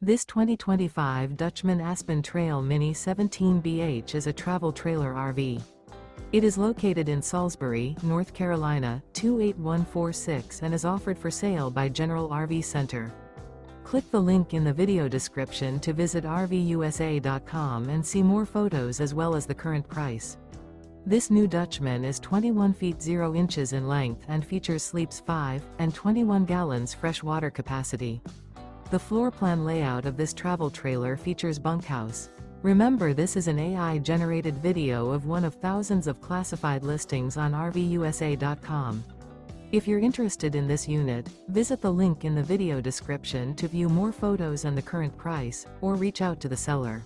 This 2025 Dutchmen Aspen Trail Mini 17BH is a travel trailer RV. It is located in Salisbury, North Carolina, 28146 and is offered for sale by General RV Center. Click the link in the video description to visit RVUSA.com and see more photos as well as the current price. This new Dutchmen is 21 feet 0 inches in length and features sleeps 5 and 21 gallons fresh water capacity. The floor plan layout of this travel trailer features bunkhouse. Remember, this is an AI-generated video of one of thousands of classified listings on RVUSA.com. If you're interested in this unit, visit the link in the video description to view more photos and the current price, or reach out to the seller.